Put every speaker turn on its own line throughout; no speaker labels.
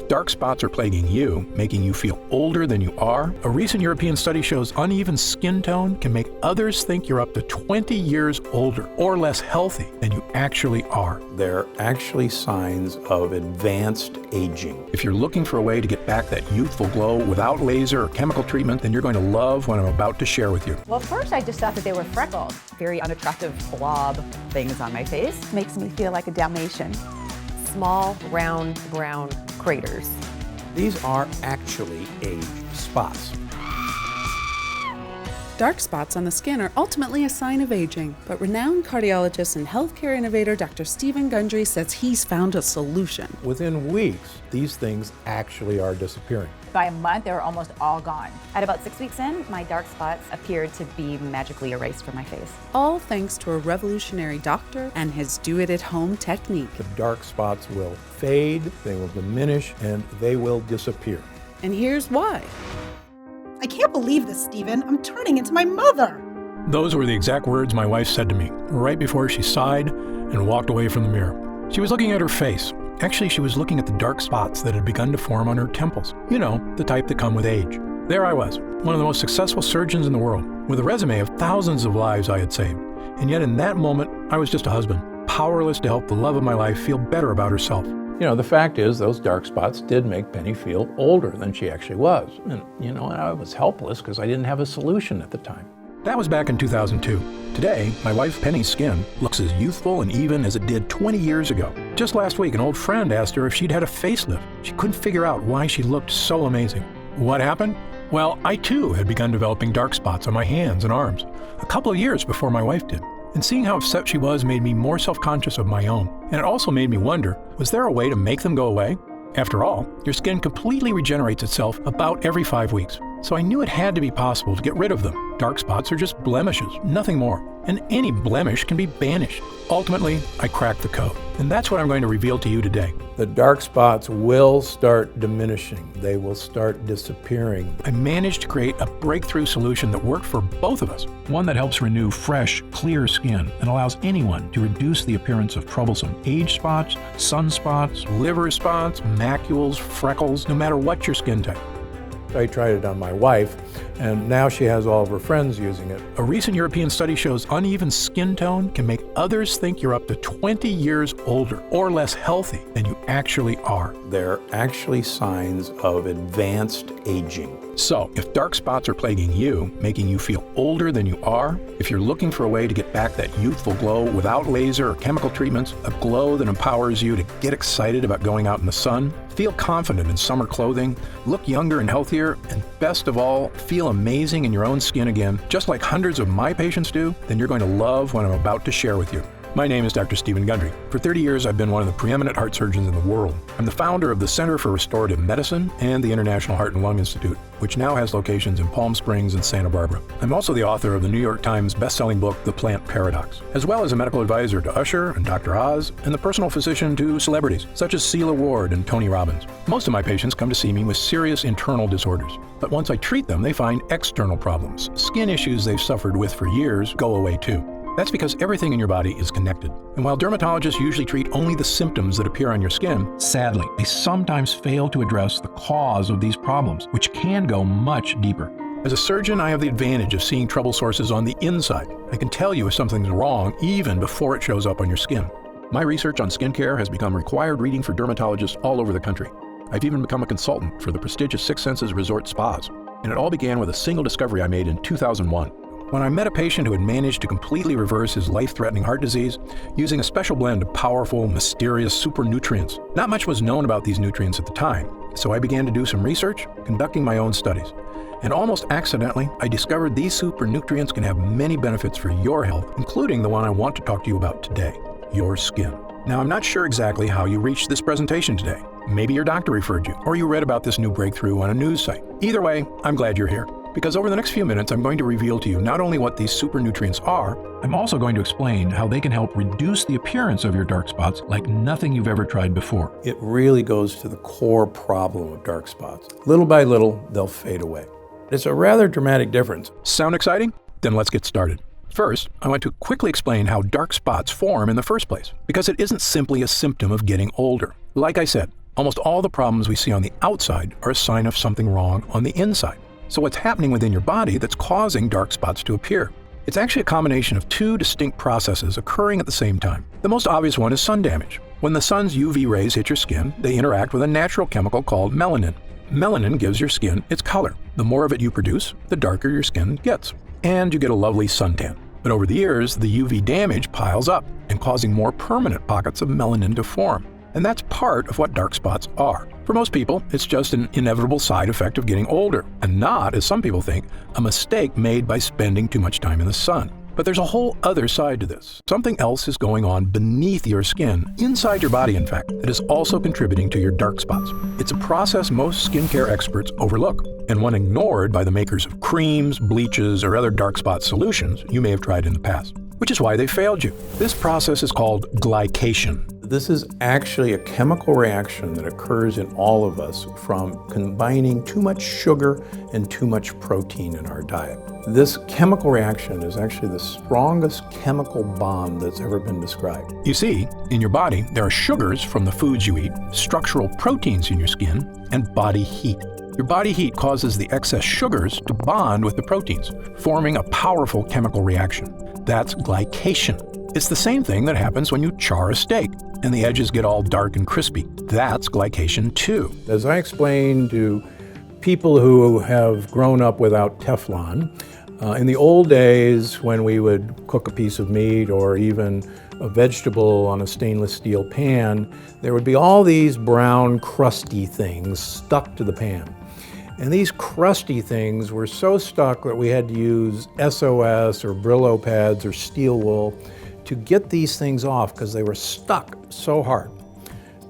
dark spots are plaguing you, making you feel older than you are, a recent European study shows uneven skin tone can make others think you're up to 20 years older or less healthy than you actually are.
They're actually signs of advanced aging.
If you're looking for a way to get back that youthful glow without laser or chemical treatment, then you're going to love what I'm about to share with you.
Well, first I just thought that they were freckles. Very unattractive blob things on my face.
Makes me feel like a Dalmatian.
Small, round, brown craters.
These are actually age spots.
Dark spots on the skin are ultimately a sign of aging, but renowned cardiologist and healthcare innovator Dr. Stephen Gundry says he's found a solution.
Within weeks, these things actually are disappearing.
By a month, they were almost all gone.
At about 6 weeks in, my dark spots appeared to be magically erased from my face.
All thanks to a revolutionary doctor and his do-it-at-home technique.
The dark spots will fade, they will diminish, and they will disappear.
And here's why.
I can't believe this, Stephen. I'm turning into my mother.
Those were the exact words my wife said to me right before she sighed and walked away from the mirror. She was looking at her face. Actually, she was looking at the dark spots that had begun to form on her temples. You know, the type that come with age. There I was, one of the most successful surgeons in the world, with a resume of thousands of lives I had saved. And yet in that moment, I was just a husband, powerless to help the love of my life feel better about herself.
You know, the fact is those dark spots did make Penny feel older than she actually was. And, you know, I was helpless because I didn't have a solution at the time.
That was back in 2002. Today, my wife Penny's skin looks as youthful and even as it did 20 years ago. Just last week, an old friend asked her if she'd had a facelift. She couldn't figure out why she looked so amazing. What happened? Well, I too had begun developing dark spots on my hands and arms, a couple of years before my wife did. And seeing how upset she was made me more self-conscious of my own. And it also made me wonder, was there a way to make them go away? After all, your skin completely regenerates itself about every 5 weeks. So I knew it had to be possible to get rid of them. Dark spots are just blemishes, nothing more. And any blemish can be banished. Ultimately, I cracked the code. And that's what I'm going to reveal to you today.
The dark spots will start diminishing. They will start disappearing.
I managed to create a breakthrough solution that worked for both of us. One that helps renew fresh, clear skin and allows anyone to reduce the appearance of troublesome age spots, sunspots, liver spots, macules, freckles, no matter what your skin type.
I tried it on my wife, and now she has all of her friends using it.
A recent European study shows uneven skin tone can make others think you're up to 20 years older or less healthy than you actually are.
They're actually signs of advanced aging.
So, if dark spots are plaguing you, making you feel older than you are, if you're looking for a way to get back that youthful glow without laser or chemical treatments, a glow that empowers you to get excited about going out in the sun, feel confident in summer clothing, look younger and healthier, and best of all, feel amazing in your own skin again, just like hundreds of my patients do, then you're going to love what I'm about to share with you. My name is Dr. Stephen Gundry. For 30 years, I've been one of the preeminent heart surgeons in the world. I'm the founder of the Center for Restorative Medicine and the International Heart and Lung Institute, which now has locations in Palm Springs and Santa Barbara. I'm also the author of the New York Times best-selling book, The Plant Paradox, as well as a medical advisor to Usher and Dr. Oz, and the personal physician to celebrities, such as Celia Ward and Tony Robbins. Most of my patients come to see me with serious internal disorders, but once I treat them, they find external problems. Skin issues they've suffered with for years go away too. That's because everything in your body is connected. And while dermatologists usually treat only the symptoms that appear on your skin, sadly, they sometimes fail to address the cause of these problems, which can go much deeper. As a surgeon, I have the advantage of seeing trouble sources on the inside. I can tell you if something's wrong even before it shows up on your skin. My research on skincare has become required reading for dermatologists all over the country. I've even become a consultant for the prestigious Six Senses resort spas. And it all began with a single discovery I made in 2001. When I met a patient who had managed to completely reverse his life-threatening heart disease using a special blend of powerful, mysterious super nutrients. Not much was known about these nutrients at the time, so I began to do some research, conducting my own studies. And almost accidentally, I discovered these super nutrients can have many benefits for your health, including the one I want to talk to you about today, your skin. Now, I'm not sure exactly how you reached this presentation today. Maybe your doctor referred you, or you read about this new breakthrough on a news site. Either way, I'm glad you're here. Because over the next few minutes, I'm going to reveal to you not only what these super nutrients are, I'm also going to explain how they can help reduce the appearance of your dark spots like nothing you've ever tried before.
It really goes to the core problem of dark spots. Little by little, they'll fade away. It's a rather dramatic difference.
Sound exciting? Then let's get started. First, I want to quickly explain how dark spots form in the first place, because it isn't simply a symptom of getting older. Like I said, almost all the problems we see on the outside are a sign of something wrong on the inside. So what's happening within your body that's causing dark spots to appear? It's actually a combination of two distinct processes occurring at the same time. The most obvious one is sun damage. When the sun's UV rays hit your skin, they interact with a natural chemical called melanin. Melanin gives your skin its color. The more of it you produce, the darker your skin gets. And you get a lovely suntan. But over the years, the UV damage piles up and causing more permanent pockets of melanin to form. And that's part of what dark spots are. For most people, it's just an inevitable side effect of getting older, and not, as some people think, a mistake made by spending too much time in the sun. But there's a whole other side to this. Something else is going on beneath your skin, inside your body in fact, that is also contributing to your dark spots. It's a process most skincare experts overlook, and one ignored by the makers of creams, bleaches, or other dark spot solutions you may have tried in the past. Which is why they failed you. This process is called glycation.
This is actually a chemical reaction that occurs in all of us from combining too much sugar and too much protein in our diet. This chemical reaction is actually the strongest chemical bond that's ever been described.
You see, in your body, there are sugars from the foods you eat, structural proteins in your skin, and body heat. Your body heat causes the excess sugars to bond with the proteins, forming a powerful chemical reaction. That's glycation. It's the same thing that happens when you char a steak and the edges get all dark and crispy. That's glycation too.
As I explained to people who have grown up without Teflon, in the old days when we would cook a piece of meat or even a vegetable on a stainless steel pan, there would be all these brown crusty things stuck to the pan. And these crusty things were so stuck that we had to use SOS or Brillo pads or steel wool to get these things off because they were stuck so hard.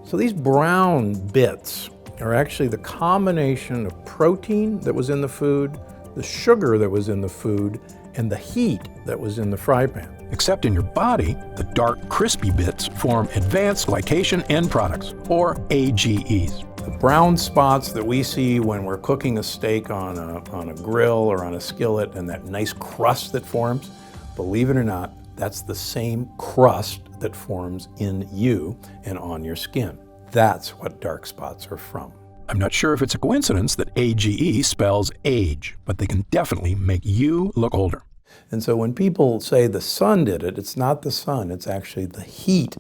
So these brown bits are actually the combination of protein that was in the food, the sugar that was in the food, and the heat that was in the fry pan.
Except in your body, the dark, crispy bits form advanced glycation end products, or AGEs.
The brown spots that we see when we're cooking a steak on a grill or on a skillet and that nice crust that forms, believe it or not, that's the same crust that forms in you and on your skin. That's what dark spots are from.
I'm not sure if it's a coincidence that AGE spells age, but they can definitely make you look older.
And so when people say the sun did it, it's not the sun, it's actually the heat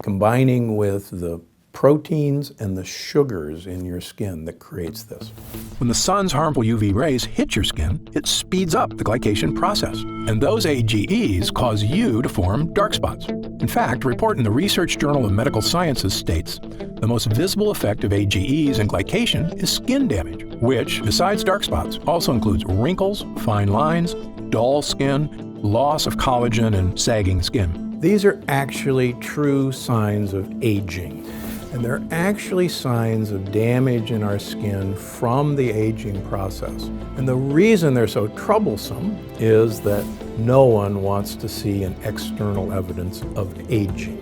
combining with the proteins and the sugars in your skin that creates this.
When the sun's harmful UV rays hit your skin, it speeds up the glycation process. And those AGEs cause you to form dark spots. In fact, a report in the Research Journal of Medical Sciences states the most visible effect of AGEs and glycation is skin damage, which, besides dark spots, also includes wrinkles, fine lines, dull skin, loss of collagen, and sagging skin.
These are actually true signs of aging. And they're actually signs of damage in our skin from the aging process. And the reason they're so troublesome is that no one wants to see an external evidence of aging.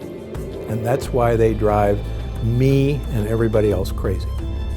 And that's why they drive me and everybody else crazy.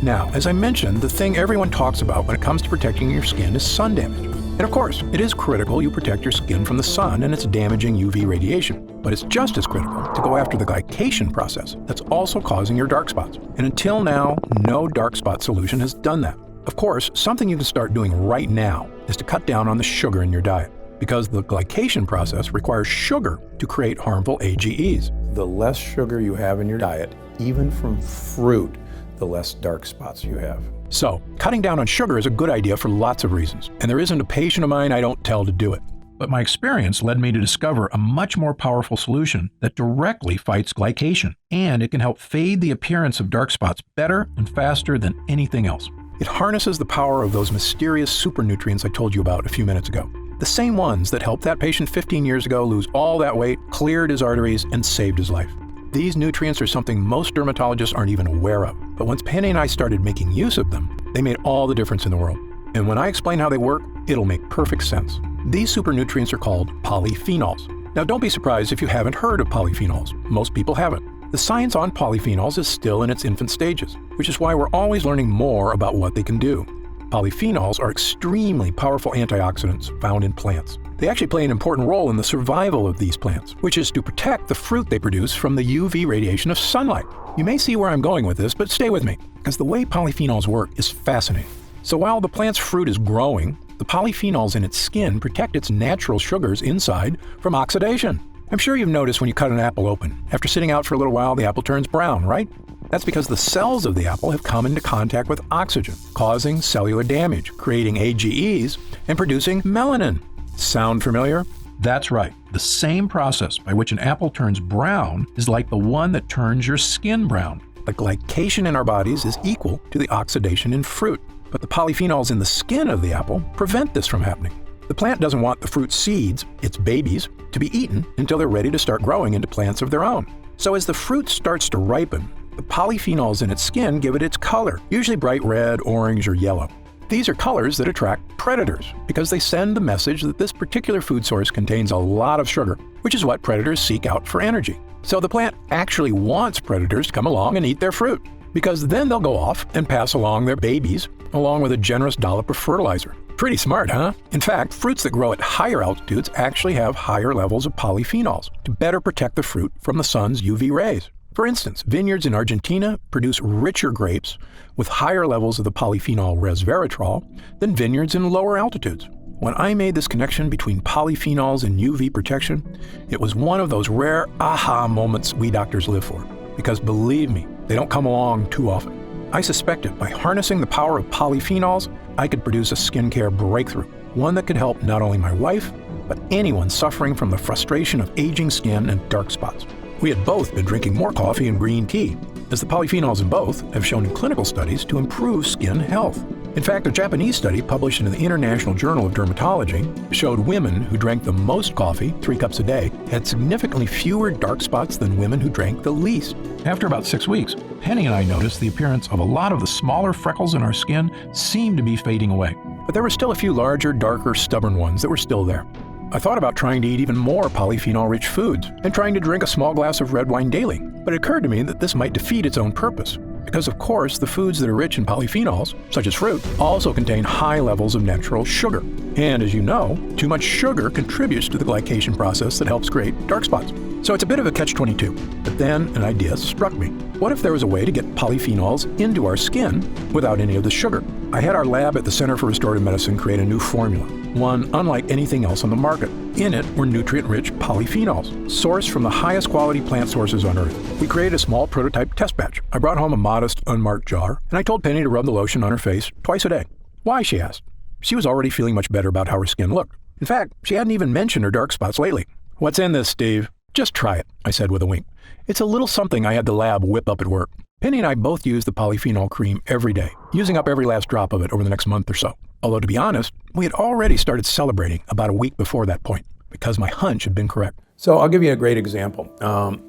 Now, as I mentioned, the thing everyone talks about when it comes to protecting your skin is sun damage. And of course, it is critical you protect your skin from the sun and its damaging UV radiation. But it's just as critical to go after the glycation process that's also causing your dark spots. And until now, no dark spot solution has done that. Of course, something you can start doing right now is to cut down on the sugar in your diet, because the glycation process requires sugar to create harmful AGEs.
The less sugar you have in your diet, even from fruit, the less dark spots you have.
So, cutting down on sugar is a good idea for lots of reasons, and there isn't a patient of mine I don't tell to do it. But my experience led me to discover a much more powerful solution that directly fights glycation, and it can help fade the appearance of dark spots better and faster than anything else. It harnesses the power of those mysterious super nutrients I told you about a few minutes ago. The same ones that helped that patient 15 years ago lose all that weight, cleared his arteries, and saved his life. These nutrients are something most dermatologists aren't even aware of. But once Penny and I started making use of them, they made all the difference in the world. And when I explain how they work, it'll make perfect sense. These super nutrients are called polyphenols. Now don't be surprised if you haven't heard of polyphenols. Most people haven't. The science on polyphenols is still in its infant stages, which is why we're always learning more about what they can do. Polyphenols are extremely powerful antioxidants found in plants. They actually play an important role in the survival of these plants, which is to protect the fruit they produce from the UV radiation of sunlight. You may see where I'm going with this, but stay with me, because the way polyphenols work is fascinating. So while the plant's fruit is growing, the polyphenols in its skin protect its natural sugars inside from oxidation. I'm sure you've noticed when you cut an apple open. After sitting out for a little while, the apple turns brown, right? That's because the cells of the apple have come into contact with oxygen, causing cellular damage, creating AGEs, and producing melanin. Sound familiar? That's right. The same process by which an apple turns brown is like the one that turns your skin brown. The glycation in our bodies is equal to the oxidation in fruit, but the polyphenols in the skin of the apple prevent this from happening. The plant doesn't want the fruit seeds, its babies, to be eaten until they're ready to start growing into plants of their own. So as the fruit starts to ripen, the polyphenols in its skin give it its color, usually bright red, orange, or yellow. These are colors that attract predators because they send the message that this particular food source contains a lot of sugar, which is what predators seek out for energy. So the plant actually wants predators to come along and eat their fruit, because then they'll go off and pass along their babies along with a generous dollop of fertilizer. Pretty smart, huh? In fact, fruits that grow at higher altitudes actually have higher levels of polyphenols to better protect the fruit from the sun's UV rays. For instance, vineyards in Argentina produce richer grapes with higher levels of the polyphenol resveratrol than vineyards in lower altitudes. When I made this connection between polyphenols and UV protection, it was one of those rare aha moments we doctors live for. Because believe me, they don't come along too often. I suspected by harnessing the power of polyphenols, I could produce a skincare breakthrough, one that could help not only my wife, but anyone suffering from the frustration of aging skin and dark spots. We had both been drinking more coffee and green tea, as the polyphenols in both have shown in clinical studies to improve skin health. In fact, a Japanese study published in the International Journal of Dermatology showed women who drank the most coffee, 3 cups a day, had significantly fewer dark spots than women who drank the least. After about 6 weeks, Penny and I noticed the appearance of a lot of the smaller freckles in our skin seemed to be fading away. But there were still a few larger, darker, stubborn ones that were still there. I thought about trying to eat even more polyphenol-rich foods and trying to drink a small glass of red wine daily, but it occurred to me that this might defeat its own purpose. Because of course, the foods that are rich in polyphenols, such as fruit, also contain high levels of natural sugar. And as you know, too much sugar contributes to the glycation process that helps create dark spots. So it's a bit of a catch-22. But then an idea struck me. What if there was a way to get polyphenols into our skin without any of the sugar? I had our lab at the Center for Restorative Medicine create a new formula, one unlike anything else on the market. In it were nutrient-rich polyphenols, sourced from the highest quality plant sources on Earth. We created a small prototype test batch. I brought home a modest, unmarked jar, and I told Penny to rub the lotion on her face twice a day. Why, she asked. She was already feeling much better about how her skin looked. In fact, she hadn't even mentioned her dark spots lately. What's in this, Steve? Just try it, I said with a wink. It's a little something I had the lab whip up at work. Penny and I both use the polyphenol cream every day, using up every last drop of it over the next month or so. Although to be honest, we had already started celebrating about a week before that point, because my hunch had been correct.
So I'll give you a great example.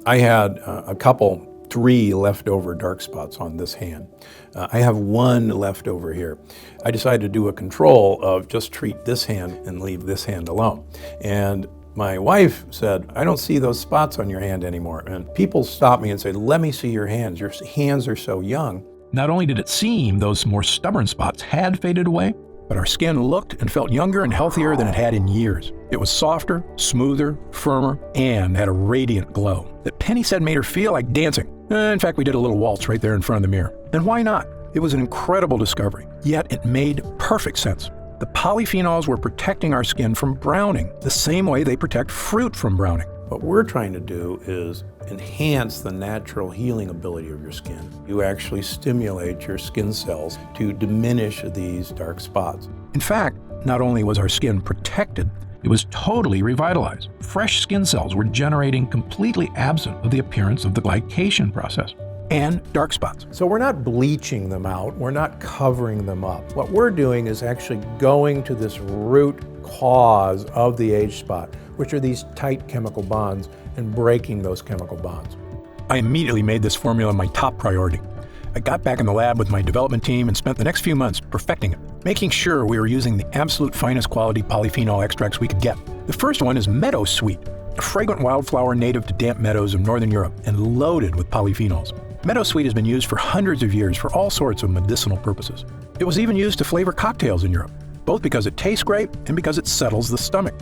I had a couple, 3 leftover dark spots on this hand. I have 1 left over here. I decided to do a control of just treat this hand and leave this hand alone. And my wife said, I don't see those spots on your hand anymore. And people stopped me and said, let me see your hands. Your hands are so young.
Not only did it seem those more stubborn spots had faded away, but our skin looked and felt younger and healthier than it had in years. It was softer, smoother, firmer, and had a radiant glow that Penny said made her feel like dancing. In fact, we did a little waltz right there in front of the mirror. And why not? It was an incredible discovery, yet it made perfect sense. The polyphenols were protecting our skin from browning, the same way they protect fruit from browning.
What we're trying to do is enhance the natural healing ability of your skin. You actually stimulate your skin cells to diminish these dark spots.
In fact, not only was our skin protected, it was totally revitalized. Fresh skin cells were generating completely absent of the appearance of the glycation process and dark spots.
So we're not bleaching them out, we're not covering them up. What we're doing is actually going to this root cause of the age spot, which are these tight chemical bonds, and breaking those chemical bonds.
I immediately made this formula my top priority. I got back in the lab with my development team and spent the next few months perfecting it, making sure we were using the absolute finest quality polyphenol extracts we could get. The first one is Meadow Sweet, a fragrant wildflower native to damp meadows of northern Europe and loaded with polyphenols. Meadow Sweet has been used for hundreds of years for all sorts of medicinal purposes. It was even used to flavor cocktails in Europe, both because it tastes great and because it settles the stomach.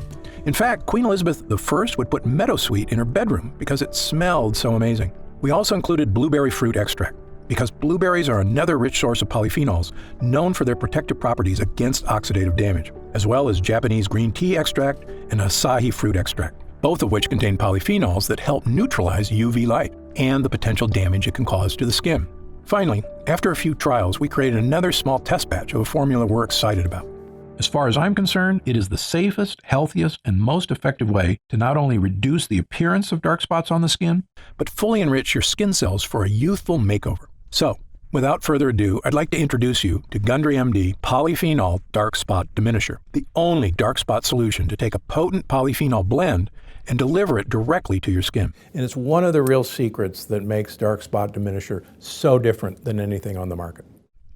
In fact, Queen Elizabeth I would put meadowsweet in her bedroom because it smelled so amazing. We also included blueberry fruit extract, because blueberries are another rich source of polyphenols known for their protective properties against oxidative damage, as well as Japanese green tea extract and Asahi fruit extract, both of which contain polyphenols that help neutralize UV light and the potential damage it can cause to the skin. Finally, after a few trials, we created another small test batch of a formula we're excited about. As far as I'm concerned, it is the safest, healthiest, and most effective way to not only reduce the appearance of dark spots on the skin, but fully enrich your skin cells for a youthful makeover. So, without further ado, I'd like to introduce you to Gundry MD Polyphenol Dark Spot Diminisher, the only dark spot solution to take a potent polyphenol blend and deliver it directly to your skin.
And it's one of the real secrets that makes dark spot diminisher so different than anything on the market.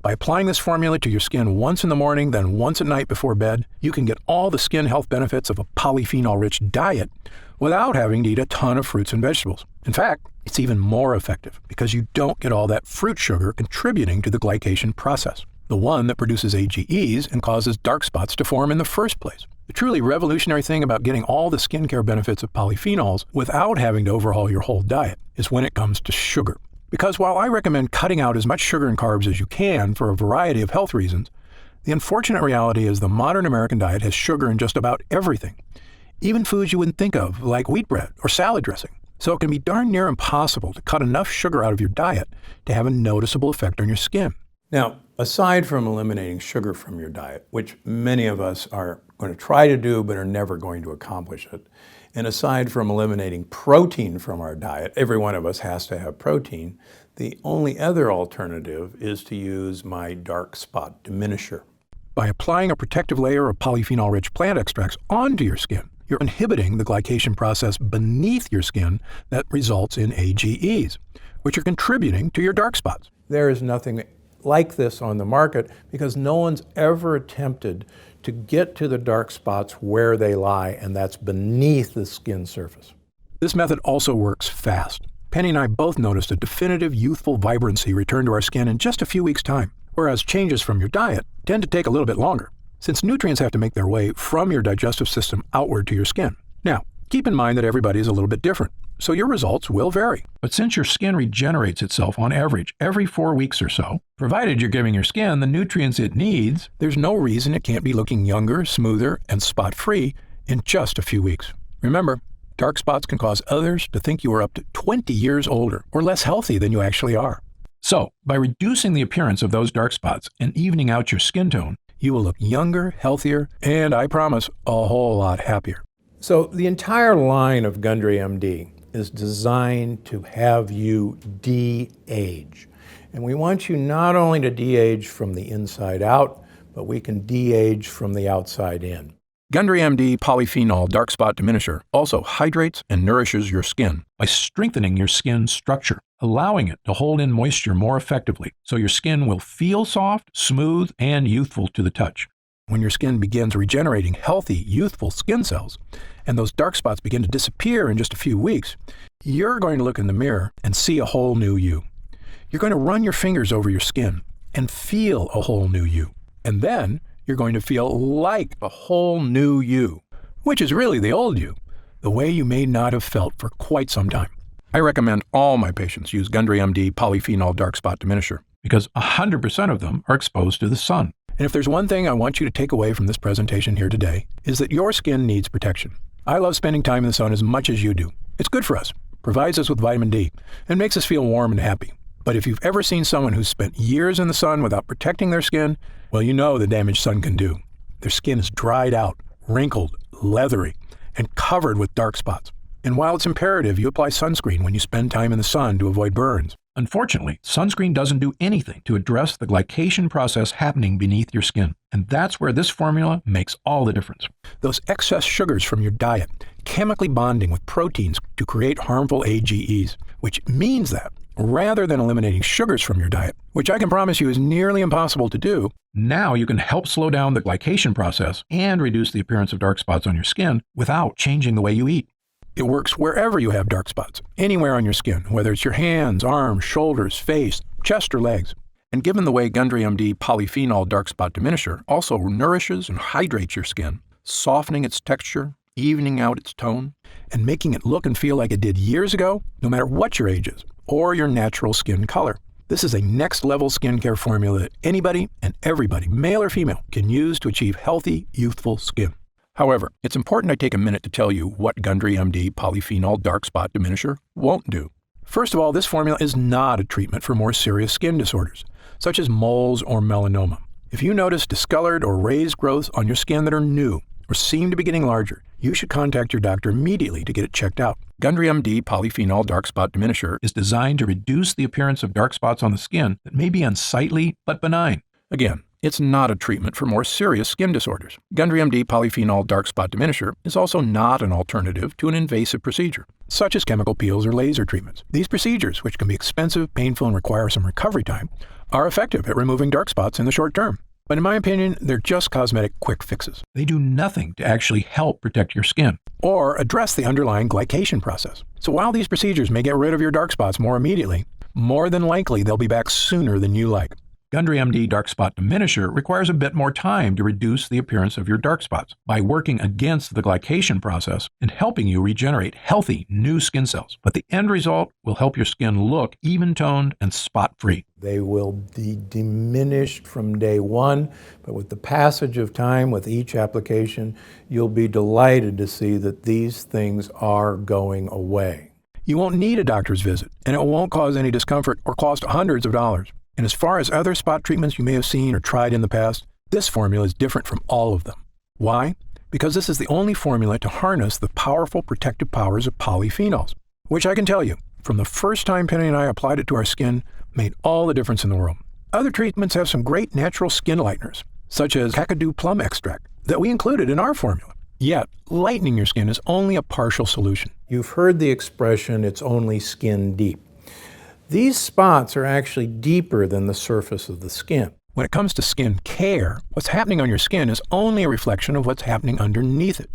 By applying this formula to your skin once in the morning, then once at night before bed, you can get all the skin health benefits of a polyphenol-rich diet without having to eat a ton of fruits and vegetables. In fact, it's even more effective because you don't get all that fruit sugar contributing to the glycation process, the one that produces AGEs and causes dark spots to form in the first place. The truly revolutionary thing about getting all the skincare benefits of polyphenols without having to overhaul your whole diet is when it comes to sugar. Because while I recommend cutting out as much sugar and carbs as you can for a variety of health reasons, the unfortunate reality is the modern American diet has sugar in just about everything, even foods you wouldn't think of, like wheat bread or salad dressing. So it can be darn near impossible to cut enough sugar out of your diet to have a noticeable effect on your skin.
Now, aside from eliminating sugar from your diet, which many of us are going to try to do but are never going to accomplish it, and aside from eliminating protein from our diet, every one of us has to have protein, the only other alternative is to use my dark spot diminisher.
By applying a protective layer of polyphenol-rich plant extracts onto your skin, you're inhibiting the glycation process beneath your skin that results in AGEs, which are contributing to your dark spots.
There is nothing like this on the market because no one's ever attempted to get to the dark spots where they lie, and that's beneath the skin surface.
This method also works fast. Penny and I both noticed a definitive youthful vibrancy return to our skin in just a few weeks' time, whereas changes from your diet tend to take a little bit longer, since nutrients have to make their way from your digestive system outward to your skin. Now, keep in mind that everybody is a little bit different, so your results will vary. But since your skin regenerates itself on average every 4 weeks or so, provided you're giving your skin the nutrients it needs, there's no reason it can't be looking younger, smoother, and spot-free in just a few weeks. Remember, dark spots can cause others to think you are up to 20 years older or less healthy than you actually are. So, by reducing the appearance of those dark spots and evening out your skin tone, you will look younger, healthier, and I promise, a whole lot happier.
So the entire line of Gundry MD is designed to have you de-age. And we want you not only to de-age from the inside out, but we can de-age from the outside in.
Gundry MD Polyphenol Dark Spot Diminisher also hydrates and nourishes your skin by strengthening your skin structure, allowing it to hold in moisture more effectively so your skin will feel soft, smooth, and youthful to the touch. When your skin begins regenerating healthy, youthful skin cells, and those dark spots begin to disappear in just a few weeks, you're going to look in the mirror and see a whole new you. You're going to run your fingers over your skin and feel a whole new you. And then you're going to feel like a whole new you, which is really the old you, the way you may not have felt for quite some time. I recommend all my patients use Gundry MD Polyphenol Dark Spot Diminisher because 100% of them are exposed to the sun. And if there's one thing I want you to take away from this presentation here today, is that your skin needs protection. I love spending time in the sun as much as you do. It's good for us, provides us with vitamin D, and makes us feel warm and happy. But if you've ever seen someone who's spent years in the sun without protecting their skin, well, you know the damage sun can do. Their skin is dried out, wrinkled, leathery, and covered with dark spots. And while it's imperative you apply sunscreen when you spend time in the sun to avoid burns, unfortunately, sunscreen doesn't do anything to address the glycation process happening beneath your skin. And that's where this formula makes all the difference. Those excess sugars from your diet chemically bonding with proteins to create harmful AGEs, which means that rather than eliminating sugars from your diet, which I can promise you is nearly impossible to do, now you can help slow down the glycation process and reduce the appearance of dark spots on your skin without changing the way you eat. It works wherever you have dark spots, anywhere on your skin, whether it's your hands, arms, shoulders, face, chest, or legs. And given the way Gundry MD Polyphenol Dark Spot Diminisher also nourishes and hydrates your skin, softening its texture evening out its tone, and making it look and feel like it did years ago, no matter what your age is or your natural skin color. This is a next-level skincare formula that anybody and everybody, male or female, can use to achieve healthy, youthful skin. However, it's important I take a minute to tell you what Gundry MD Polyphenol Dark Spot Diminisher won't do. First of all, this formula is not a treatment for more serious skin disorders, such as moles or melanoma. If you notice discolored or raised growths on your skin that are new or seem to be getting larger, you should contact your doctor immediately to get it checked out. Gundry MD Polyphenol Dark Spot Diminisher is designed to reduce the appearance of dark spots on the skin that may be unsightly but benign. Again, it's not a treatment for more serious skin disorders. Gundry MD Polyphenol Dark Spot Diminisher is also not an alternative to an invasive procedure, such as chemical peels or laser treatments. These procedures, which can be expensive, painful, and require some recovery time, are effective at removing dark spots in the short term. But in my opinion, they're just cosmetic quick fixes. They do nothing to actually help protect your skin or address the underlying glycation process. So while these procedures may get rid of your dark spots more immediately, more than likely they'll be back sooner than you like. Gundry MD Dark Spot Diminisher requires a bit more time to reduce the appearance of your dark spots by working against the glycation process and helping you regenerate healthy new skin cells. But the end result will help your skin look even-toned and spot-free.
They will be diminished from day one, but with the passage of time, with each application, you'll be delighted to see that these things are going away.
You won't need a doctor's visit, and it won't cause any discomfort or cost hundreds of dollars. And as far as other spot treatments you may have seen or tried in the past, this formula is different from all of them. Why? Because this is the only formula to harness the powerful protective powers of polyphenols, which I can tell you, from the first time Penny and I applied it to our skin, made all the difference in the world. Other treatments have some great natural skin lighteners, such as Kakadu plum extract, that we included in our formula. Yet, lightening your skin is only a partial solution.
You've heard the expression, it's only skin deep. These spots are actually deeper than the surface of the skin.
When it comes to skin care, what's happening on your skin is only a reflection of what's happening underneath it.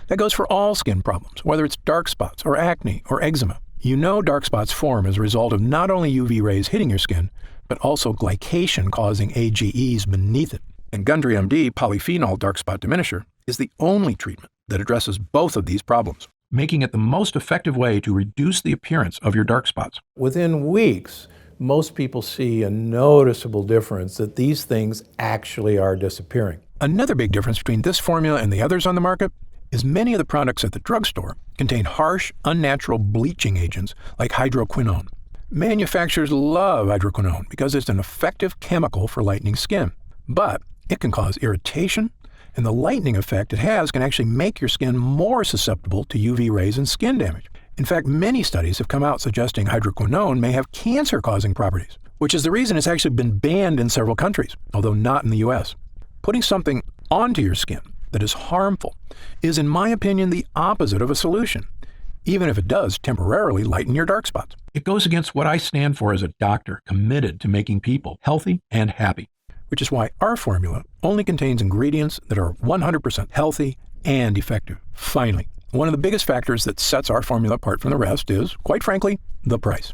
That goes for all skin problems, whether it's dark spots or acne or eczema. You know dark spots form as a result of not only UV rays hitting your skin, but also glycation causing AGEs beneath it. And Gundry MD Polyphenol Dark Spot Diminisher is the only treatment that addresses both of these problems, making it the most effective way to reduce the appearance of your dark spots.
Within weeks, most people see a noticeable difference that these things actually are disappearing.
Another big difference between this formula and the others on the market is many of the products at the drugstore contain harsh, unnatural bleaching agents like hydroquinone. Manufacturers love hydroquinone because it's an effective chemical for lightening skin, but it can cause irritation, and the lightening effect it has can actually make your skin more susceptible to UV rays and skin damage. In fact, many studies have come out suggesting hydroquinone may have cancer-causing properties, which is the reason it's actually been banned in several countries, although not in the US. Putting something onto your skin that is harmful is, in my opinion, the opposite of a solution, even if it does temporarily lighten your dark spots. It goes against what I stand for as a doctor committed to making people healthy and happy, which is why our formula only contains ingredients that are 100% healthy and effective. Finally, one of the biggest factors that sets our formula apart from the rest is, quite frankly, the price.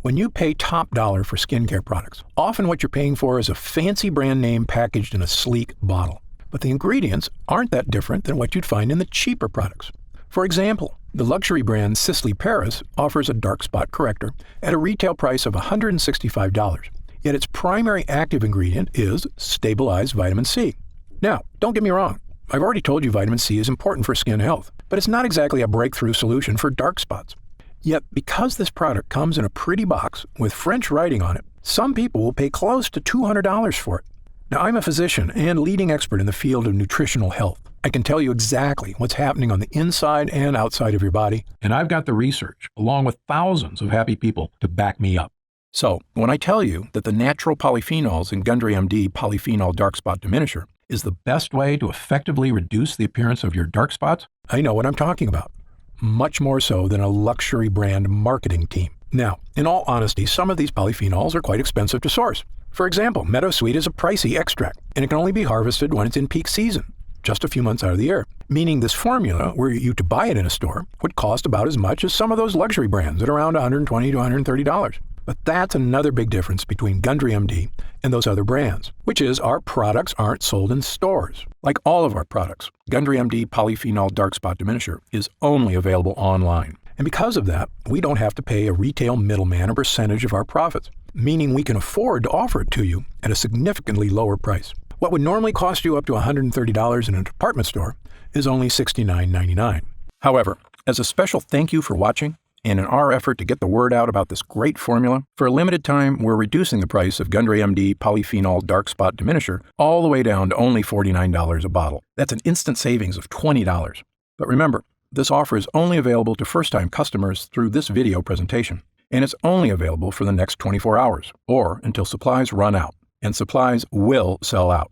When you pay top dollar for skincare products, often what you're paying for is a fancy brand name packaged in a sleek bottle. But the ingredients aren't that different than what you'd find in the cheaper products. For example, the luxury brand Sisley Paris offers a dark spot corrector at a retail price of $165. Yet its primary active ingredient is stabilized vitamin C. Now, don't get me wrong, I've already told you vitamin C is important for skin health, but it's not exactly a breakthrough solution for dark spots. Yet, because this product comes in a pretty box with French writing on it, some people will pay close to $200 for it. Now, I'm a physician and leading expert in the field of nutritional health. I can tell you exactly what's happening on the inside and outside of your body, and I've got the research, along with thousands of happy people, to back me up. So, when I tell you that the natural polyphenols in Gundry MD Polyphenol Dark Spot Diminisher is the best way to effectively reduce the appearance of your dark spots, I know what I'm talking about. Much more so than a luxury brand marketing team. Now, in all honesty, some of these polyphenols are quite expensive to source. For example, meadowsweet is a pricey extract, and it can only be harvested when it's in peak season, just a few months out of the year. Meaning this formula, were you to buy it in a store, would cost about as much as some of those luxury brands at around $120 to $130. But that's another big difference between Gundry MD and those other brands, which is our products aren't sold in stores. Like all of our products, Gundry MD Polyphenol Dark Spot Diminisher is only available online. And because of that, we don't have to pay a retail middleman a percentage of our profits, meaning we can afford to offer it to you at a significantly lower price. What would normally cost you up to $130 in a department store is only $69.99. However, as a special thank you for watching, and in our effort to get the word out about this great formula, for a limited time, we're reducing the price of Gundry MD Polyphenol Dark Spot Diminisher all the way down to only $49 a bottle. That's an instant savings of $20. But remember, this offer is only available to first-time customers through this video presentation, and it's only available for the next 24 hours, or until supplies run out, and supplies will sell out.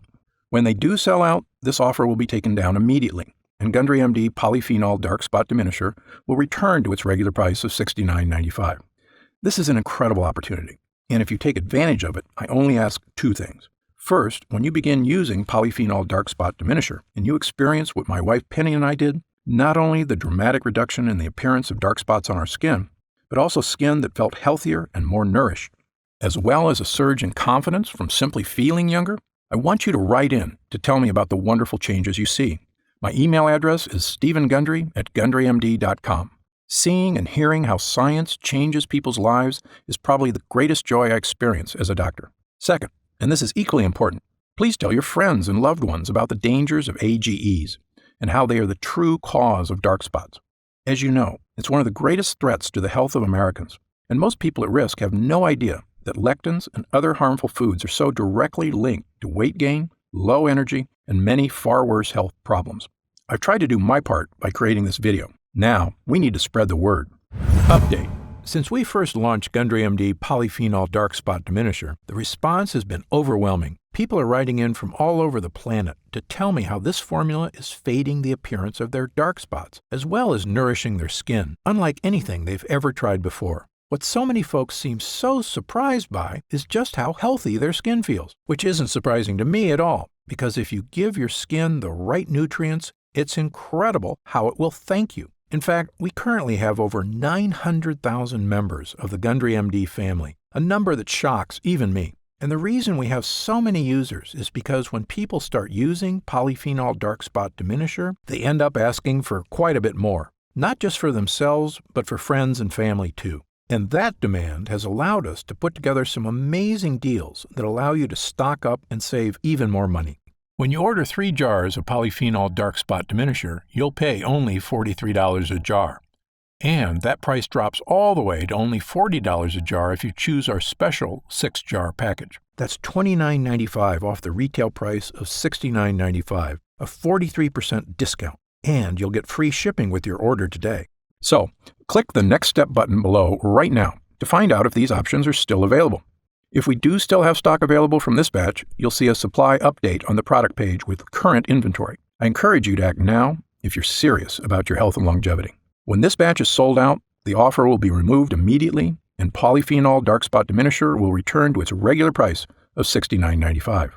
When they do sell out, this offer will be taken down immediately, and Gundry MD Polyphenol Dark Spot Diminisher will return to its regular price of $69.95. This is an incredible opportunity, and if you take advantage of it, I only ask two things. First, when you begin using Polyphenol Dark Spot Diminisher and you experience what my wife Penny and I did, not only the dramatic reduction in the appearance of dark spots on our skin, but also skin that felt healthier and more nourished, as well as a surge in confidence from simply feeling younger, I want you to write in to tell me about the wonderful changes you see. My email address is stephengundry@gundrymd.com. Seeing and hearing how science changes people's lives is probably the greatest joy I experience as a doctor. Second, and this is equally important, please tell your friends and loved ones about the dangers of AGEs and how they are the true cause of dark spots. As you know, it's one of the greatest threats to the health of Americans, and most people at risk have no idea that lectins and other harmful foods are so directly linked to weight gain, low energy, and many far worse health problems. I've tried to do my part by creating this video. Now, we need to spread the word. Update. Since we first launched Gundry MD Polyphenol Dark Spot Diminisher, the response has been overwhelming. People are writing in from all over the planet to tell me how this formula is fading the appearance of their dark spots, as well as nourishing their skin, unlike anything they've ever tried before. What so many folks seem so surprised by is just how healthy their skin feels, which isn't surprising to me at all, because if you give your skin the right nutrients, it's incredible how it will thank you. In fact, we currently have over 900,000 members of the Gundry MD family, a number that shocks even me. And the reason we have so many users is because when people start using Polyphenol Dark Spot Diminisher, they end up asking for quite a bit more, not just for themselves, but for friends and family too. And that demand has allowed us to put together some amazing deals that allow you to stock up and save even more money. When you order 3 jars of Polyphenol Dark Spot Diminisher, you'll pay only $43 a jar. And that price drops all the way to only $40 a jar if you choose our special 6-jar package. That's $29.95 off the retail price of $69.95, a 43% discount, and you'll get free shipping with your order today. So, click the Next Step button below right now to find out if these options are still available. If we do still have stock available from this batch, you'll see a supply update on the product page with current inventory. I encourage you to act now if you're serious about your health and longevity. When this batch is sold out, the offer will be removed immediately, and Polyphenol Dark Spot Diminisher will return to its regular price of $69.95.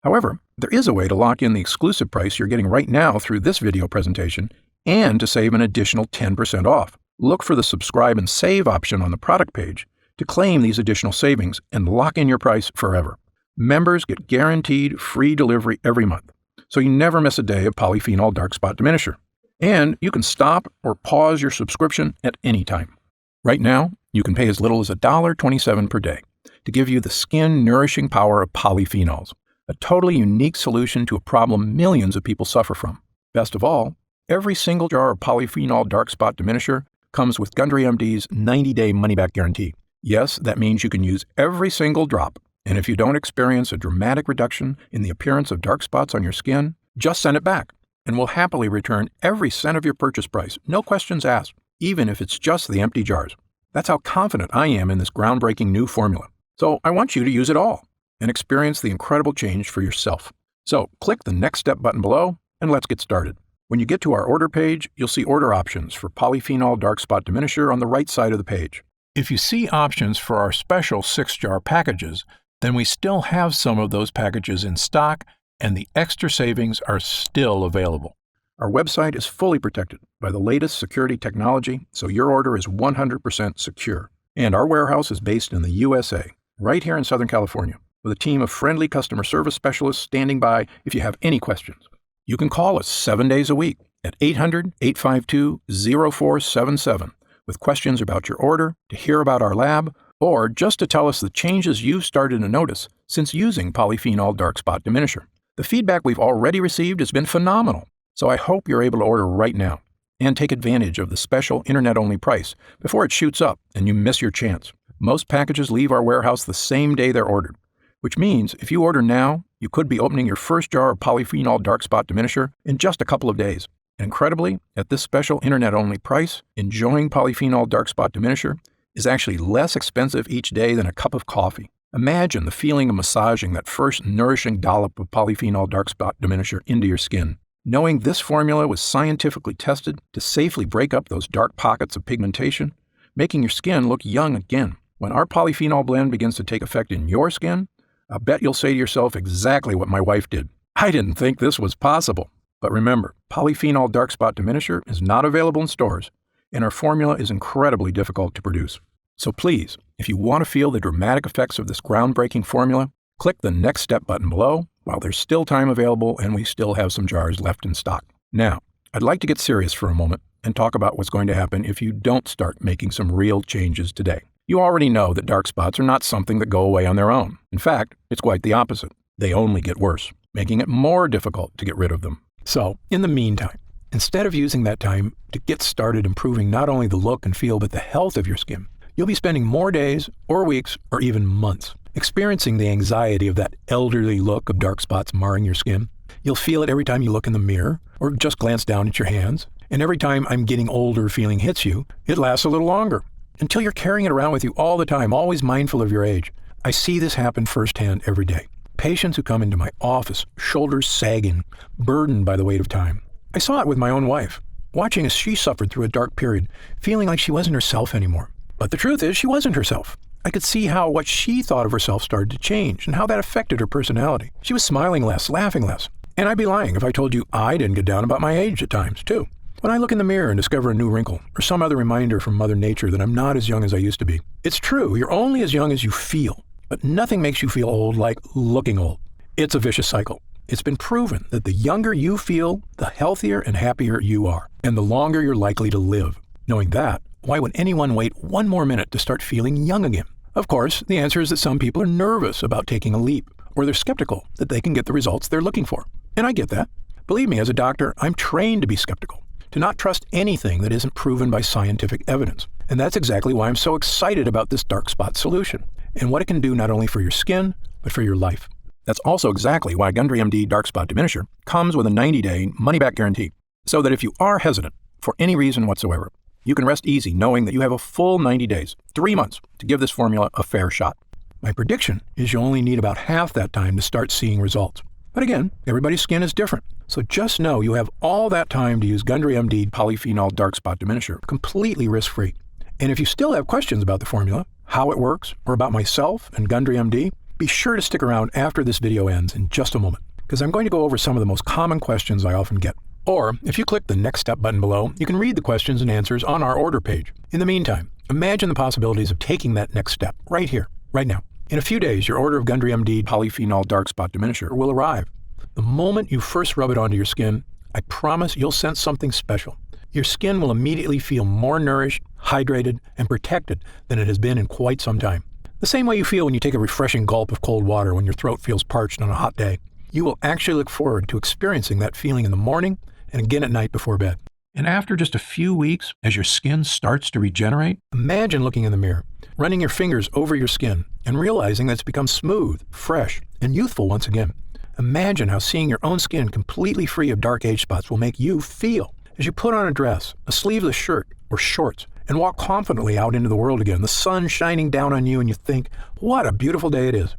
However, there is a way to lock in the exclusive price you're getting right now through this video presentation and to save an additional 10% off. Look for the subscribe and save option on the product page to claim these additional savings and lock in your price forever. Members get guaranteed free delivery every month, so you never miss a day of Polyphenol Dark Spot Diminisher. And you can stop or pause your subscription at any time. Right now, you can pay as little as $1.27 per day to give you the skin-nourishing power of polyphenols, a totally unique solution to a problem millions of people suffer from. Best of all, every single jar of Polyphenol Dark Spot Diminisher comes with Gundry MD's 90-day money-back guarantee. Yes, that means you can use every single drop, and if you don't experience a dramatic reduction in the appearance of dark spots on your skin, just send it back, and we'll happily return every cent of your purchase price, no questions asked, even if it's just the empty jars. That's how confident I am in this groundbreaking new formula. So I want you to use it all and experience the incredible change for yourself. So click the Next Step button below, and let's get started. When you get to our order page, you'll see order options for Polyphenol Dark Spot Diminisher on the right side of the page. If you see options for our special 6-jar packages, then we still have some of those packages in stock, and the extra savings are still available. Our website is fully protected by the latest security technology, so your order is 100% secure. And our warehouse is based in the USA, right here in Southern California, with a team of friendly customer service specialists standing by if you have any questions. You can call us 7 days a week at 800-852-0477 with questions about your order, to hear about our lab, or just to tell us the changes you've started to notice since using polyphenol dark spot diminisher. The feedback we've already received has been phenomenal, so I hope you're able to order right now and take advantage of the special internet-only price before it shoots up and you miss your chance. Most packages leave our warehouse the same day they're ordered, which means if you order now, you could be opening your first jar of polyphenol dark spot diminisher in just a couple of days. Incredibly, at this special internet-only price, enjoying polyphenol dark spot diminisher is actually less expensive each day than a cup of coffee. Imagine the feeling of massaging that first nourishing dollop of polyphenol dark spot diminisher into your skin. Knowing this formula was scientifically tested to safely break up those dark pockets of pigmentation, making your skin look young again. When our polyphenol blend begins to take effect in your skin, I bet you'll say to yourself exactly what my wife did. I didn't think this was possible. But remember, polyphenol dark spot diminisher is not available in stores, and our formula is incredibly difficult to produce. So please, if you want to feel the dramatic effects of this groundbreaking formula, click the Next Step button below while there's still time available and we still have some jars left in stock. Now, I'd like to get serious for a moment and talk about what's going to happen if you don't start making some real changes today. You already know that dark spots are not something that go away on their own. In fact, it's quite the opposite. They only get worse, making it more difficult to get rid of them. So, in the meantime, instead of using that time to get started improving not only the look and feel but the health of your skin, you'll be spending more days or weeks or even months experiencing the anxiety of that elderly look of dark spots marring your skin. You'll feel it every time you look in the mirror or just glance down at your hands. And every time "I'm getting older" feeling hits you, it lasts a little longer until you're carrying it around with you all the time, always mindful of your age. I see this happen firsthand every day. Patients who come into my office, shoulders sagging, burdened by the weight of time. I saw it with my own wife, watching as she suffered through a dark period, feeling like she wasn't herself anymore. But the truth is, she wasn't herself. I could see how what she thought of herself started to change and how that affected her personality. She was smiling less, laughing less. And I'd be lying if I told you I didn't get down about my age at times, too. When I look in the mirror and discover a new wrinkle or some other reminder from Mother Nature that I'm not as young as I used to be. It's true, you're only as young as you feel. But nothing makes you feel old like looking old. It's a vicious cycle. It's been proven that the younger you feel, the healthier and happier you are, and the longer you're likely to live. Knowing that, why would anyone wait one more minute to start feeling young again? Of course, the answer is that some people are nervous about taking a leap, or they're skeptical that they can get the results they're looking for. And I get that. Believe me, as a doctor, I'm trained to be skeptical, to not trust anything that isn't proven by scientific evidence. And that's exactly why I'm so excited about this dark spot solution, and what it can do not only for your skin, but for your life. That's also exactly why Gundry MD Dark Spot Diminisher comes with a 90-day money-back guarantee, so that if you are hesitant for any reason whatsoever, you can rest easy knowing that you have a full 90 days, 3 months, to give this formula a fair shot. My prediction is you'll only need about half that time to start seeing results. But again, everybody's skin is different, so just know you have all that time to use Gundry MD Polyphenol Dark Spot Diminisher completely risk-free. And if you still have questions about the formula, how it works, or about myself and Gundry MD, be sure to stick around after this video ends in just a moment, because I'm going to go over some of the most common questions I often get. Or, if you click the Next Step button below, you can read the questions and answers on our order page. In the meantime, imagine the possibilities of taking that next step right here, right now. In a few days, your order of Gundry MD Polyphenol Dark Spot Diminisher will arrive. The moment you first rub it onto your skin, I promise you'll sense something special. Your skin will immediately feel more nourished, hydrated, and protected than it has been in quite some time. The same way you feel when you take a refreshing gulp of cold water when your throat feels parched on a hot day. You will actually look forward to experiencing that feeling in the morning and again at night before bed. And after just a few weeks, as your skin starts to regenerate, imagine looking in the mirror, running your fingers over your skin, and realizing that it's become smooth, fresh, and youthful once again. Imagine how seeing your own skin completely free of dark age spots will make you feel as you put on a dress, a sleeveless shirt, or shorts, and walk confidently out into the world again, the sun shining down on you, and you think, what a beautiful day it is.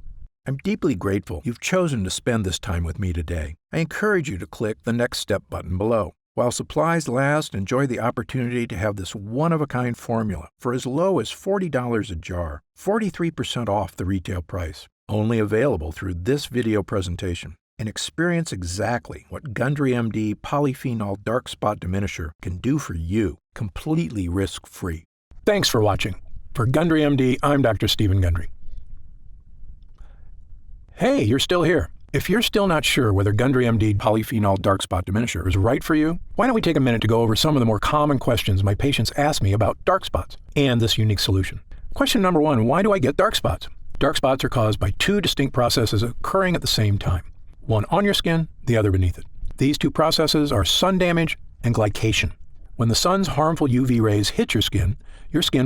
I'm deeply grateful you've chosen to spend this time with me today. I encourage you to click the Next Step button below. While supplies last, enjoy the opportunity to have this one-of-a-kind formula for as low as $40 a jar, 43% off the retail price. Only available through this video presentation. And experience exactly what Gundry MD Polyphenol Dark Spot Diminisher can do for you, completely risk-free. Thanks for watching. For Gundry MD, I'm Dr. Stephen Gundry. Hey, you're still here. If you're still not sure whether Gundry MD polyphenol dark spot diminisher is right for you, why don't we take a minute to go over some of the more common questions my patients ask me about dark spots and this unique solution. Question number 1, why do I get dark spots? Dark spots are caused by two distinct processes occurring at the same time, one on your skin, the other beneath it. These two processes are sun damage and glycation. When the sun's harmful UV rays hit your skin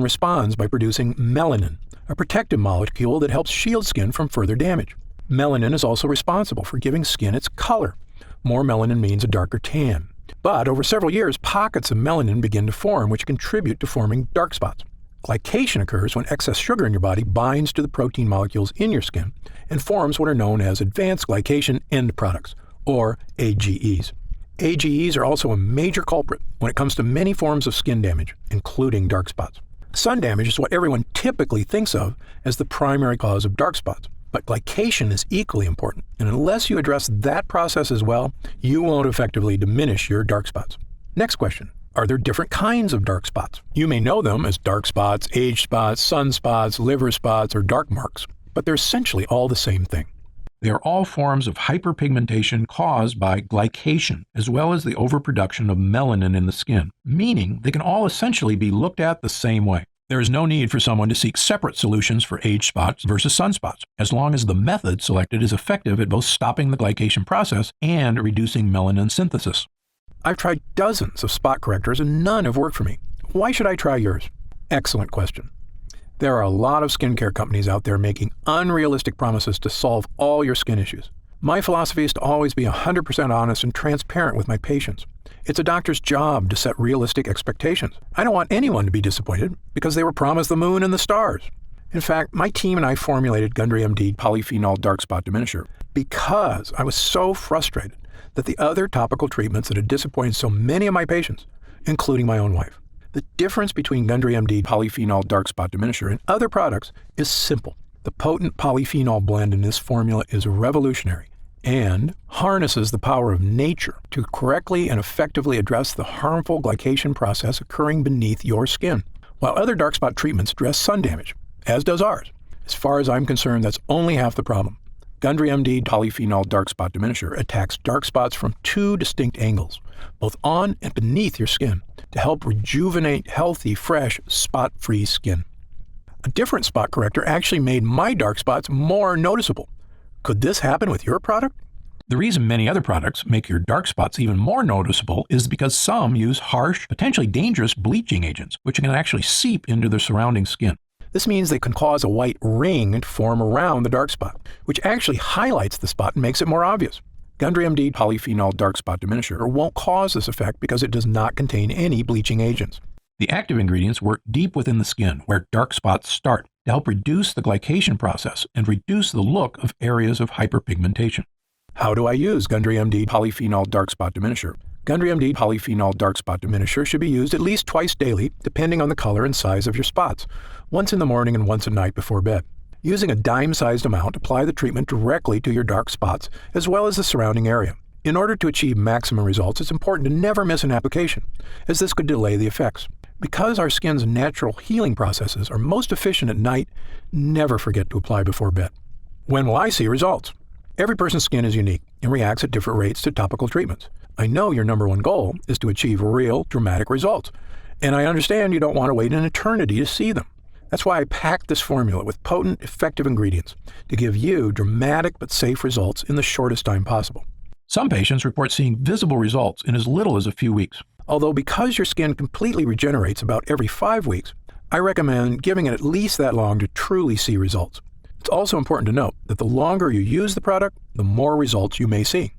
responds by producing melanin, a protective molecule that helps shield skin from further damage. Melanin is also responsible for giving skin its color. More melanin means a darker tan. But over several years, pockets of melanin begin to form, which contribute to forming dark spots. Glycation occurs when excess sugar in your body binds to the protein molecules in your skin and forms what are known as advanced glycation end products, or AGEs. AGEs are also a major culprit when it comes to many forms of skin damage, including dark spots. Sun damage is what everyone typically thinks of as the primary cause of dark spots, but glycation is equally important, and unless you address that process as well, you won't effectively diminish your dark spots. Next question. Are there different kinds of dark spots? You may know them as dark spots, age spots, sunspots, liver spots, or dark marks, but they're essentially all the same thing. They are all forms of hyperpigmentation caused by glycation, as well as the overproduction of melanin in the skin, meaning they can all essentially be looked at the same way. There is no need for someone to seek separate solutions for age spots versus sunspots, as long as the method selected is effective at both stopping the glycation process and reducing melanin synthesis. I've tried dozens of spot correctors and none have worked for me. Why should I try yours? Excellent question. There are a lot of skincare companies out there making unrealistic promises to solve all your skin issues. My philosophy is to always be 100% honest and transparent with my patients. It's a doctor's job to set realistic expectations. I don't want anyone to be disappointed because they were promised the moon and the stars. In fact, my team and I formulated Gundry MD polyphenol dark spot diminisher because I was so frustrated that the other topical treatments that had disappointed so many of my patients, including my own wife. The difference between Gundry MD polyphenol dark spot diminisher and other products is simple. The potent polyphenol blend in this formula is revolutionary and harnesses the power of nature to correctly and effectively address the harmful glycation process occurring beneath your skin. While other dark spot treatments address sun damage, as does ours, as far as I'm concerned, that's only half the problem. Gundry MD polyphenol dark spot diminisher attacks dark spots from two distinct angles, both on and beneath your skin, to help rejuvenate healthy, fresh, spot-free skin. A different spot corrector actually made my dark spots more noticeable. Could this happen with your product? The reason many other products make your dark spots even more noticeable is because some use harsh, potentially dangerous bleaching agents, which can actually seep into the surrounding skin. This means they can cause a white ring to form around the dark spot, which actually highlights the spot and makes it more obvious. Gundry MD polyphenol dark spot diminisher won't cause this effect because it does not contain any bleaching agents. The active ingredients work deep within the skin, where dark spots start, to help reduce the glycation process and reduce the look of areas of hyperpigmentation. How do I use Gundry MD polyphenol dark spot diminisher? Gundry MD polyphenol dark spot diminisher should be used at least twice daily, depending on the color and size of your spots, once in the morning and once at night before bed. Using a dime-sized amount, apply the treatment directly to your dark spots, as well as the surrounding area. In order to achieve maximum results, it's important to never miss an application, as this could delay the effects. Because our skin's natural healing processes are most efficient at night, never forget to apply before bed. When will I see results? Every person's skin is unique and reacts at different rates to topical treatments. I know your number one goal is to achieve real, dramatic results, and I understand you don't want to wait an eternity to see them. That's why I packed this formula with potent, effective ingredients to give you dramatic but safe results in the shortest time possible. Some patients report seeing visible results in as little as a few weeks. Although because your skin completely regenerates about every 5 weeks, I recommend giving it at least that long to truly see results. It's also important to note that the longer you use the product, the more results you may see.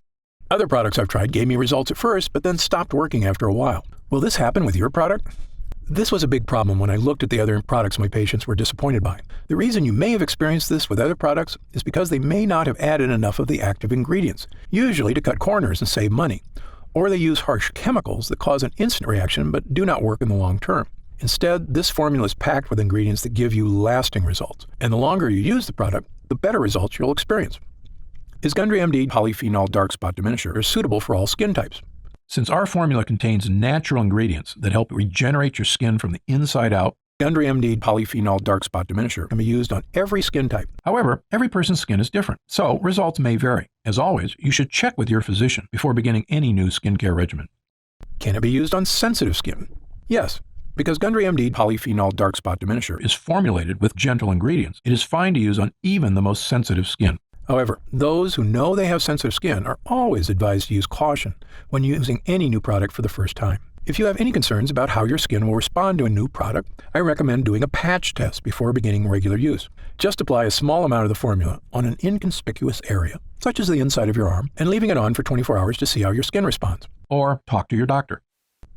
Other products I've tried gave me results at first, but then stopped working after a while. Will this happen with your product? This was a big problem when I looked at the other products my patients were disappointed by. The reason you may have experienced this with other products is because they may not have added enough of the active ingredients, usually to cut corners and save money, or they use harsh chemicals that cause an instant reaction but do not work in the long term. Instead, this formula is packed with ingredients that give you lasting results, and the longer you use the product, the better results you'll experience. Is Gundry MD polyphenol dark spot diminisher suitable for all skin types? Since our formula contains natural ingredients that help regenerate your skin from the inside out, Gundry MD Polyphenol Dark Spot Diminisher can be used on every skin type. However, every person's skin is different, so results may vary. As always, you should check with your physician before beginning any new skincare regimen. Can it be used on sensitive skin? Yes. Because Gundry MD Polyphenol Dark Spot Diminisher is formulated with gentle ingredients, it is fine to use on even the most sensitive skin. However, those who know they have sensitive skin are always advised to use caution when using any new product for the first time. If you have any concerns about how your skin will respond to a new product, I recommend doing a patch test before beginning regular use. Just apply a small amount of the formula on an inconspicuous area, such as the inside of your arm, and leaving it on for 24 hours to see how your skin responds. Or talk to your doctor.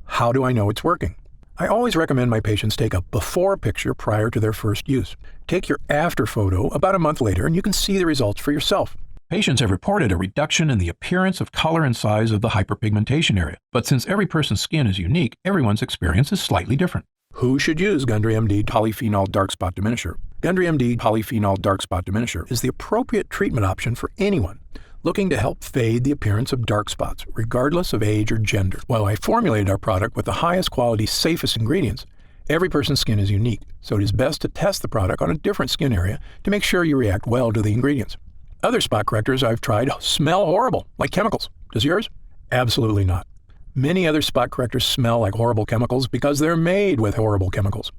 How do I know it's working? I always recommend my patients take a before picture prior to their first use. Take your after photo about a month later and you can see the results for yourself. Patients have reported a reduction in the appearance of color and size of the hyperpigmentation area. But since every person's skin is unique, everyone's experience is slightly different. Who should use Gundry MD Polyphenol Dark Spot Diminisher? Gundry MD Polyphenol Dark Spot Diminisher is the appropriate treatment option for anyone looking to help fade the appearance of dark spots, regardless of age or gender. While I formulated our product with the highest quality, safest ingredients, every person's skin is unique, so it is best to test the product on a different skin area to make sure you react well to the ingredients. Other spot correctors I've tried smell horrible, like chemicals. Does yours? Absolutely not. Many other spot correctors smell like horrible chemicals because they're made with horrible chemicals.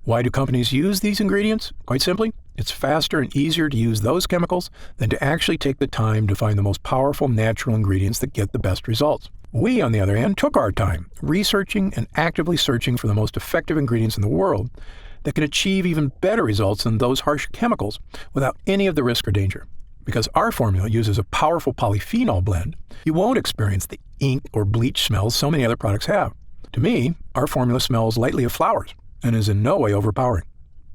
Why do companies use these ingredients? Quite simply, it's faster and easier to use those chemicals than to actually take the time to find the most powerful natural ingredients that get the best results. We, on the other hand, took our time researching and actively searching for the most effective ingredients in the world that can achieve even better results than those harsh chemicals without any of the risk or danger. Because our formula uses a powerful polyphenol blend, you won't experience the ink or bleach smells so many other products have. To me, our formula smells lightly of flowers and is in no way overpowering.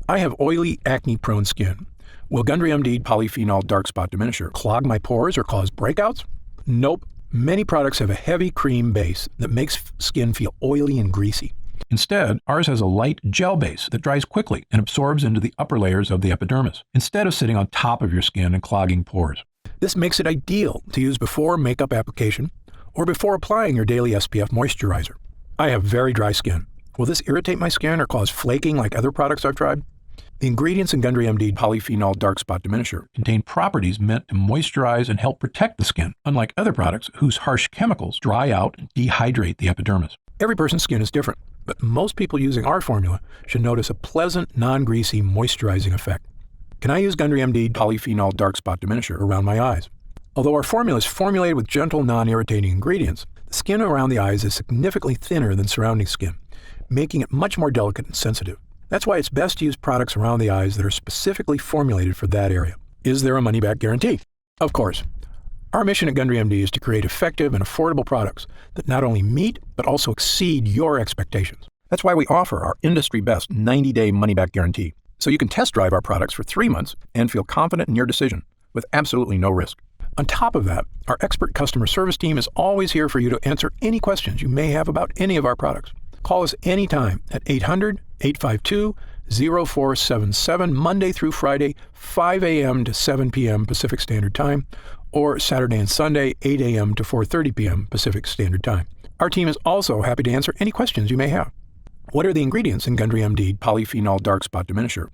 I have oily, acne-prone skin. Will Gundry MD Polyphenol Dark Spot Diminisher clog my pores or cause breakouts? Nope. Many products have a heavy cream base that makes skin feel oily and greasy. Instead, ours has a light gel base that dries quickly and absorbs into the upper layers of the epidermis, instead of sitting on top of your skin and clogging pores. This makes it ideal to use before makeup application or before applying your daily SPF moisturizer. I have very dry skin. Will this irritate my skin or cause flaking like other products I've tried? The ingredients in Gundry MD Polyphenol Dark Spot Diminisher contain properties meant to moisturize and help protect the skin, unlike other products whose harsh chemicals dry out and dehydrate the epidermis. Every person's skin is different, but most people using our formula should notice a pleasant, non-greasy, moisturizing effect. Can I use Gundry MD Polyphenol Dark Spot Diminisher around my eyes? Although our formula is formulated with gentle, non-irritating ingredients, the skin around the eyes is significantly thinner than surrounding skin, making it much more delicate and sensitive. That's why it's best to use products around the eyes that are specifically formulated for that area. Is there a money-back guarantee? Of course. Our mission at Gundry MD is to create effective and affordable products that not only meet, but also exceed your expectations. That's why we offer our industry-best 90-day money-back guarantee, so you can test drive our products for 3 months and feel confident in your decision with absolutely no risk. On top of that, our expert customer service team is always here for you to answer any questions you may have about any of our products. Call us anytime at 800-852-0477, Monday through Friday, 5 a.m. to 7 p.m. Pacific Standard Time, or Saturday and Sunday, 8 a.m. to 4:30 p.m. Pacific Standard Time. Our team is also happy to answer any questions you may have. What are the ingredients in Gundry MD Polyphenol Dark Spot Diminisher?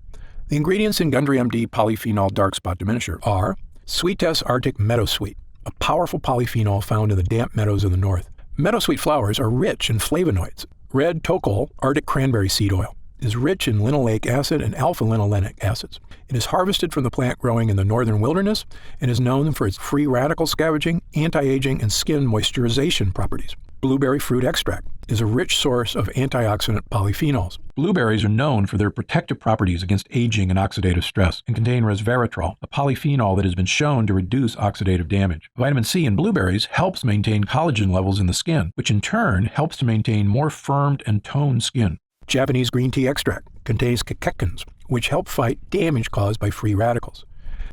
The ingredients in Gundry MD Polyphenol Dark Spot Diminisher are Sweetess Arctic Meadowsweet, a powerful polyphenol found in the damp meadows of the north. Meadowsweet flowers are rich in flavonoids. Red Tocol Arctic Cranberry Seed Oil is rich in linoleic acid and alpha-linolenic acids. It is harvested from the plant growing in the northern wilderness and is known for its free radical scavenging, anti-aging, and skin moisturization properties. Blueberry fruit extract is a rich source of antioxidant polyphenols. Blueberries are known for their protective properties against aging and oxidative stress and contain resveratrol, a polyphenol that has been shown to reduce oxidative damage. Vitamin C in blueberries helps maintain collagen levels in the skin, which in turn helps to maintain more firmed and toned skin. Japanese green tea extract contains catechins, which help fight damage caused by free radicals.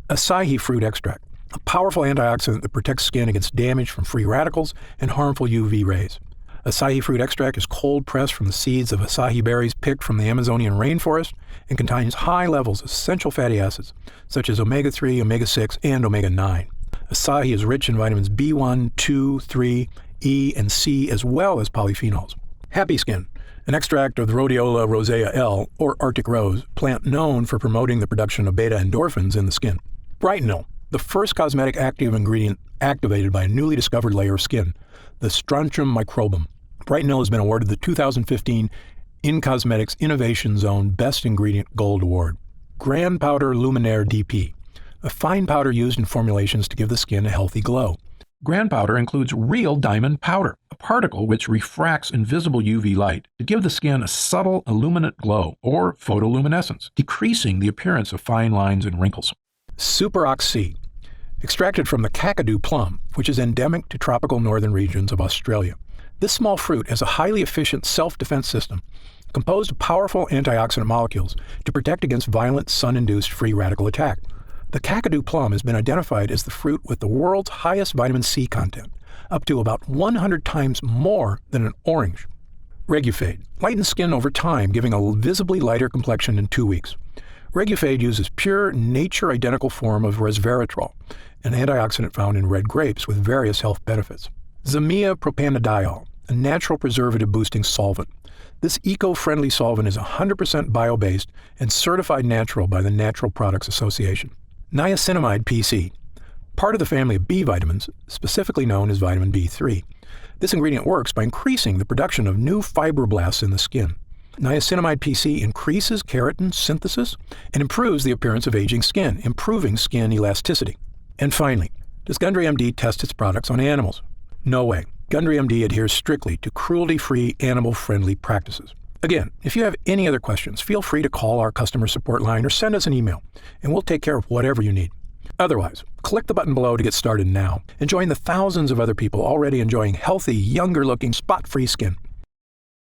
Acai fruit extract, a powerful antioxidant that protects skin against damage from free radicals and harmful UV rays. Acai fruit extract is cold pressed from the seeds of acai berries picked from the Amazonian rainforest and contains high levels of essential fatty acids such as omega-3, omega-6, and omega-9. Acai is rich in vitamins B1, 2, 3, E, and C, as well as polyphenols. Happy skin An extract of the Rhodiola rosea L, or Arctic rose, plant known for promoting the production of beta endorphins in the skin. Brightenil, the first cosmetic active ingredient activated by a newly discovered layer of skin, the Strontium microbum. Brightenil has been awarded the 2015 In Cosmetics Innovation Zone Best Ingredient Gold Award. Grand Powder Luminaire DP, a fine powder used in formulations to give the skin a healthy glow. Grand powder includes real diamond powder, a particle which refracts invisible UV light to give the skin a subtle illuminate glow, or photoluminescence, decreasing the appearance of fine lines and wrinkles. Super Oxy, extracted from the Kakadu plum, which is endemic to tropical northern regions of Australia. This small fruit has a highly efficient self-defense system composed of powerful antioxidant molecules to protect against violent sun-induced free radical attack. The Kakadu plum has been identified as the fruit with the world's highest vitamin C content, up to about 100 times more than an orange. Regufade lightens skin over time, giving a visibly lighter complexion in 2 weeks. Regufade uses pure, nature-identical form of resveratrol, an antioxidant found in red grapes with various health benefits. Zamia propanediol, a natural preservative-boosting solvent. This eco-friendly solvent is 100% bio-based and certified natural by the Natural Products Association. Niacinamide PC, part of the family of B vitamins, specifically known as vitamin B3. This ingredient works by increasing the production of new fibroblasts in the skin. Niacinamide PC increases keratin synthesis and improves the appearance of aging skin, improving skin elasticity. And finally, does Gundry MD test its products on animals? No way. Gundry MD adheres strictly to cruelty-free, animal-friendly practices. Again, if you have any other questions, feel free to call our customer support line or send us an email, and we'll take care of whatever you need. Otherwise, click the button below to get started now and join the thousands of other people already enjoying healthy, younger-looking, spot-free skin.